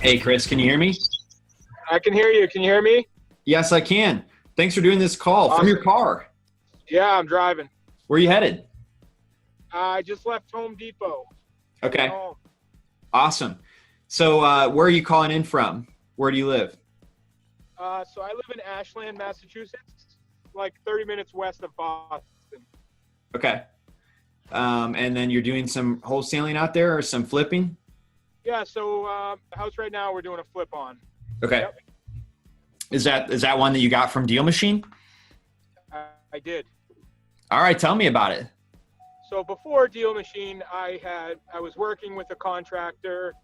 Hey, Chris, can you hear me? I can hear you. Can you hear me? Yes, I can. Thanks for doing this call from your car. Yeah, I'm driving. Where are you headed? I just left Home Depot. Okay. Home. Awesome. So where are you calling in from? Where do you live? So I live in Ashland, Massachusetts, like 30 minutes west of Boston. Okay. And then you're doing some wholesaling out there or some flipping? Yeah, so the house right now we're doing a flip on. Okay. Yep. Is that one that you got from DealMachine? I did. All right, tell me about it. So before DealMachine, I was working with a contractor,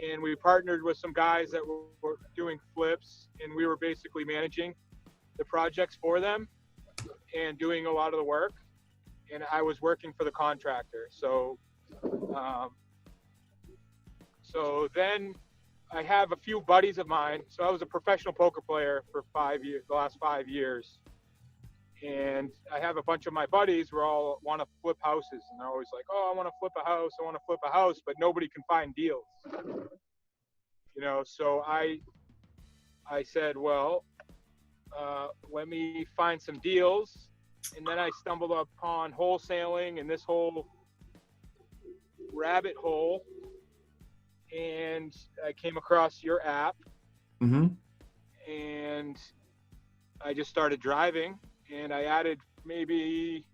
and we partnered with some guys that were doing flips, and we were basically managing the projects for them and doing a lot of the work. And I was working for the contractor. So then I have a few buddies of mine. So I was a professional poker player for the last 5 years. And I have a bunch of my buddies who all want to flip houses. And they're always like, oh, I want to flip a house. I want to flip a house, but nobody can find deals. So I said, well, let me find some deals. And then I stumbled upon wholesaling and this whole rabbit hole. And I came across your app. Mm-hmm. And I just started driving. And I added maybe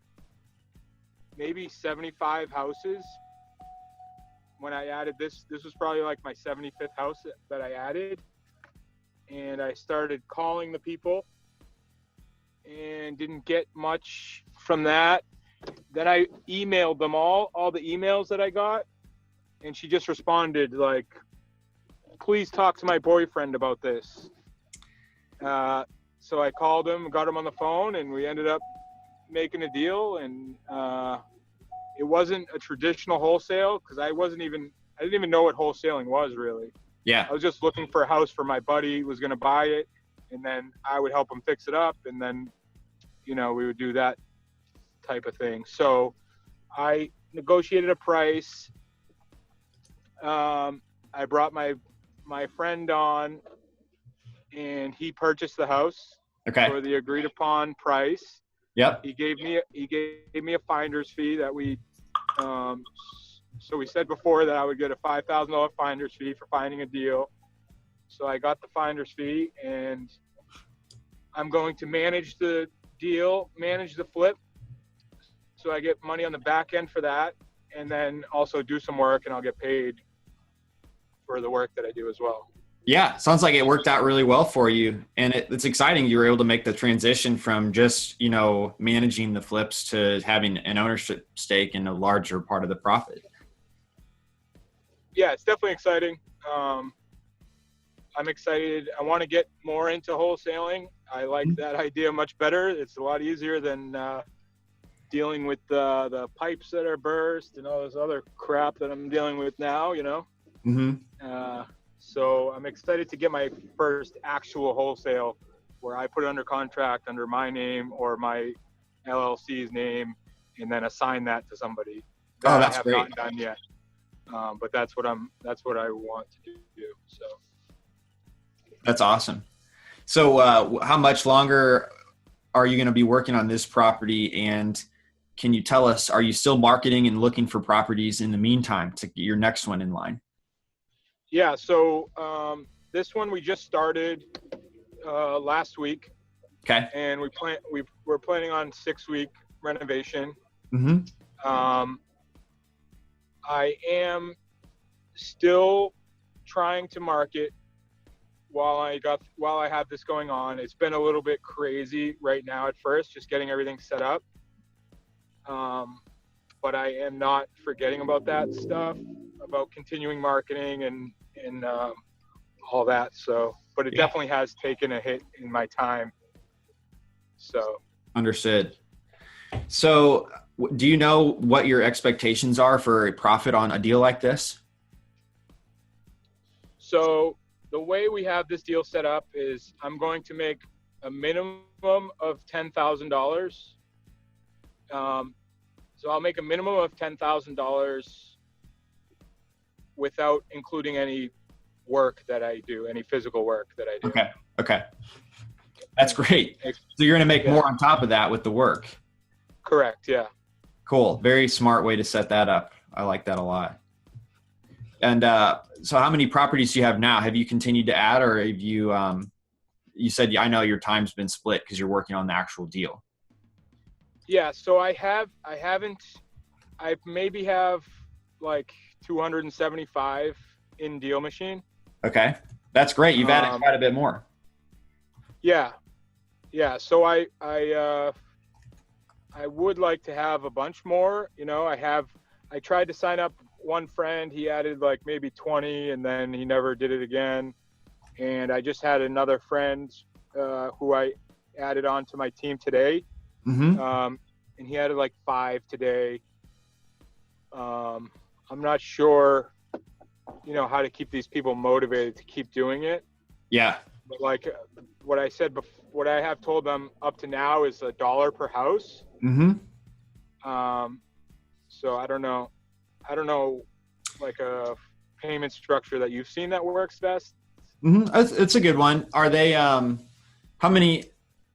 75 houses. When I added this was probably like my 75th house that I added. And I started calling the people and didn't get much from that. Then I emailed them all the emails that I got. And she just responded like, please talk to my boyfriend about this. So I called him, got him on the phone, and we ended up making a deal. And it wasn't a traditional wholesale because I didn't even know what wholesaling was really. Yeah. I was just looking for a house for my buddy who was going to buy it, and then I would help him fix it up, and then, we would do that type of thing. So I negotiated a price. I brought my friend on, and he purchased the house for the agreed upon price. Yep. He gave me a finder's fee that we so we said before that I would get a $5,000 finder's fee for finding a deal. So I got the finder's fee, and I'm going to manage the deal, manage the flip. So I get money on the back end for that, and then also do some work, and I'll get paid for the work that I do as well. Yeah, sounds like it worked out really well for you. And it's exciting you were able to make the transition from just, managing the flips to having an ownership stake in a larger part of the profit. Yeah, it's definitely exciting. I'm excited. I want to get more into wholesaling. I like that idea much better. It's a lot easier than dealing with the pipes that are burst and all this other crap that I'm dealing with now, Mm-hmm. So I'm excited to get my first actual wholesale where I put it under contract under my name or my LLC's name, and then assign that to somebody. Oh, that's great. I have not done yet. But that's what I want to do. So that's awesome. So how much longer are you going to be working on this property? And can you tell us, are you still marketing and looking for properties in the meantime to get your next one in line? Yeah, so this one we just started last week. Okay. And we're planning on 6-week renovation. Mm-hmm. I am still trying to market while I have this going on. It's been a little bit crazy right now at first, just getting everything set up. But I am not forgetting about that stuff, about continuing marketing and all that. So, but it definitely has taken a hit in my time. So understood. So do you know what your expectations are for a profit on a deal like this? So the way we have this deal set up is I'm going to make a minimum of $10,000. So I'll make a minimum of $10,000 without including any work that I do, any physical work that I do. Okay. Okay. That's great. So you're going to make more on top of that with the work. Correct. Yeah. Cool. Very smart way to set that up. I like that a lot. And so how many properties do you have now? Have you continued to add, or have you, you said, I know your time's been split because you're working on the actual deal. Yeah. So I maybe have like 275 in DealMachine. Okay. That's great. You've added quite a bit more. Yeah. Yeah. So I would like to have a bunch more. You know, I tried to sign up one friend. He added like maybe 20, and then he never did it again. And I just had another friend who I added onto my team today. Mm-hmm. And he added like 5 today. I'm not sure, you know, how to keep these people motivated to keep doing it. Yeah. But like what I said before, what I have told them up to now is $1 per house. Mm-hmm. So I don't know like a payment structure that you've seen that works best. Mm-hmm. It's a good one. Are they, how many,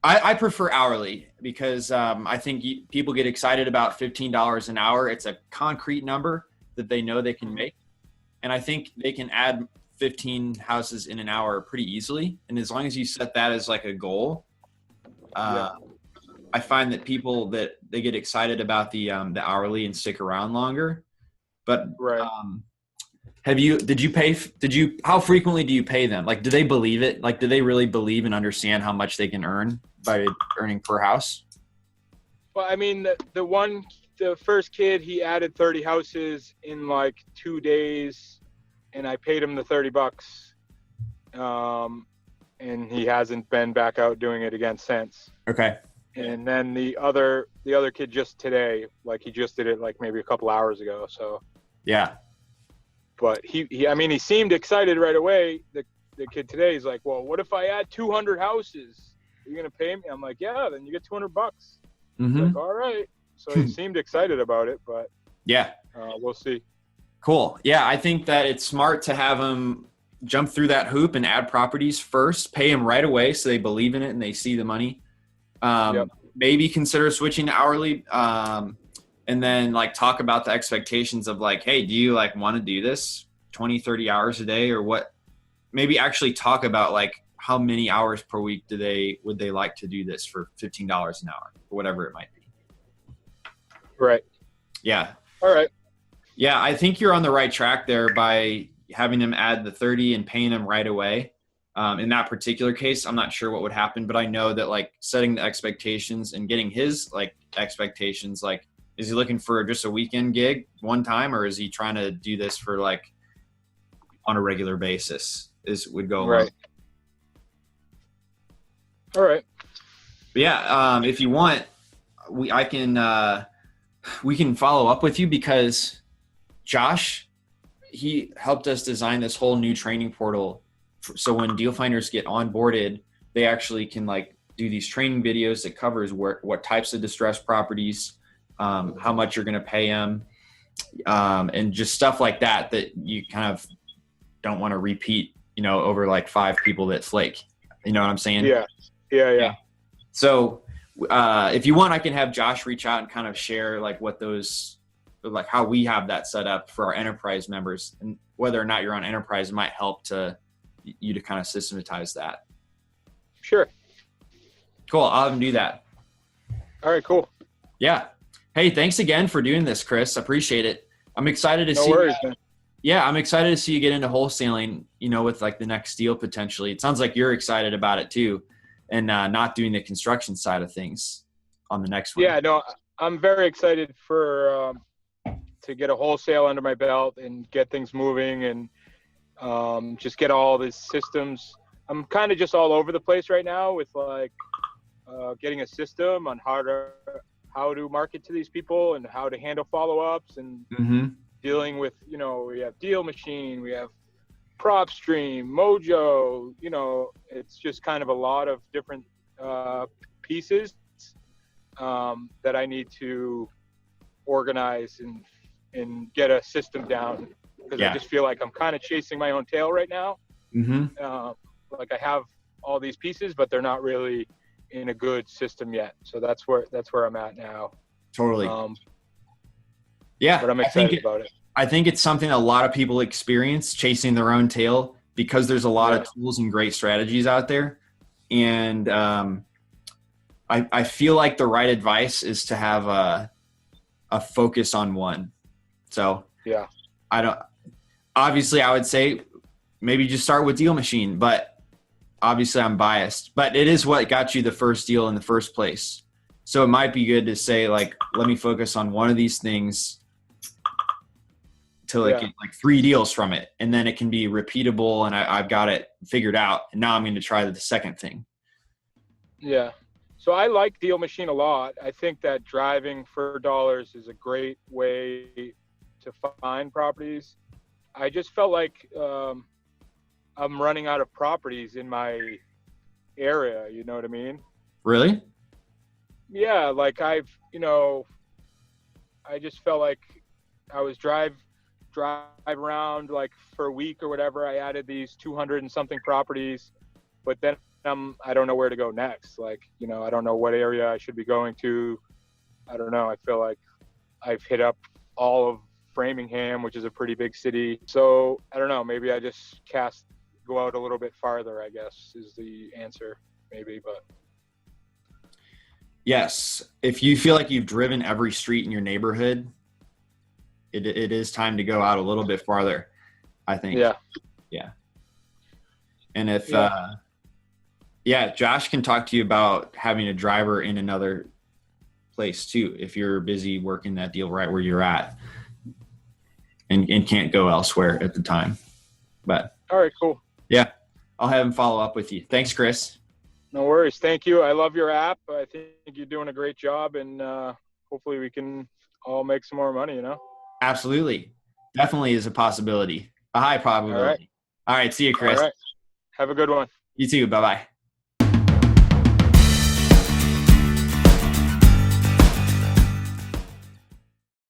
I prefer hourly because I think people get excited about $15 an hour. It's a concrete number that they know they can make. And I think they can add 15 houses in an hour pretty easily. And as long as you set that as like a goal, I find that people that they get excited about the hourly and stick around longer. But right. How frequently do you pay them? Like, do they believe it? Like, do they really believe and understand how much they can earn by earning per house? Well, I mean, the first kid, he added 30 houses in like 2 days, and I paid him the $30. And he hasn't been back out doing it again since. Okay. And then the other kid just today, like he just did it like maybe a couple hours ago. So yeah. But he he seemed excited right away. The kid today is like, well, what if I add 200 houses? Are you gonna pay me? I'm like, yeah, then you get $200. Mm-hmm. Like, all right. So he seemed excited about it, but yeah, we'll see. Cool. Yeah, I think that it's smart to have them jump through that hoop and add properties first, pay them right away so they believe in it and they see the money. Maybe consider switching to hourly, and then like talk about the expectations of like, hey, do you like want to do this 20, 30 hours a day or what? Maybe actually talk about like how many hours per week would they like to do this for $15 an hour or whatever it might be. Right. Yeah. All right. Yeah. I think you're on the right track there by having them add the 30 and paying them right away. In that particular case, I'm not sure what would happen, but I know that like setting the expectations and getting his like expectations, like, is he looking for just a weekend gig one time, or is he trying to do this for like on a regular basis would go right. All right. But yeah. If you want, we can follow up with you because Josh, he helped us design this whole new training portal. So when deal finders get onboarded, they actually can like do these training videos that covers what types of distressed properties, how much you're going to pay them, and just stuff like that you kind of don't want to repeat, over like 5 people that flake. You know what I'm saying? Yeah. So if you want, I can have Josh reach out and kind of share like like how we have that set up for our enterprise members, and whether or not you're on enterprise might help you to kind of systematize that. Sure. Cool. I'll have him do that. All right, cool. Yeah. Hey, thanks again for doing this, Chris. Appreciate it. I'm excited to see. No worries, man. Yeah, I'm excited to see you get into wholesaling, with like the next deal potentially. It sounds like you're excited about it too, and not doing the construction side of things on the next one. Yeah, no, I'm very excited for to get a wholesale under my belt and get things moving and just get all these systems. I'm kind of just all over the place right now with like getting a system on how to market to these people and how to handle follow-ups and dealing with, we have DealMachine, we have PropStream, Mojo, it's just kind of a lot of different pieces that I need to organize and get a system down, because I just feel like I'm kind of chasing my own tail right now. Like I have all these pieces, but they're not really in a good system yet. So that's where I'm at now. Totally. Yeah. But I'm excited about it. I think it's something a lot of people experience, chasing their own tail, because there's a lot of tools and great strategies out there. And I feel like the right advice is to have a focus on one. So yeah, obviously I would say maybe just start with DealMachine, but obviously I'm biased, but it is what got you the first deal in the first place. So it might be good to say, like, let me focus on one of these things till I get like 3 deals from it. And then it can be repeatable and I've got it figured out. And now I'm going to try the second thing. Yeah. So I like DealMachine a lot. I think that driving for dollars is a great way to find properties. I just felt like I'm running out of properties in my area. You know what I mean? Really? Yeah. Like I just felt like I was drive around like for a week or whatever. I added these 200 and something properties, but then I don't know where to go next. Like, I don't know what area I should be going to. I don't know. I feel like I've hit up all of Framingham, which is a pretty big city. So I don't know. Maybe I just go out a little bit farther, I guess is the answer maybe, but. Yes. If you feel like you've driven every street in your neighborhood, it is time to go out a little bit farther, I think. Yeah. Yeah. And if, Josh can talk to you about having a driver in another place too, if you're busy working that deal right where you're at and can't go elsewhere at the time. But all right, cool. Yeah. I'll have him follow up with you. Thanks, Chris. No worries. Thank you. I love your app. I think you're doing a great job, and hopefully we can all make some more money, Absolutely. Definitely is a possibility. A high probability. All right. See you, Chris. All right. Have a good one. You too. Bye-bye.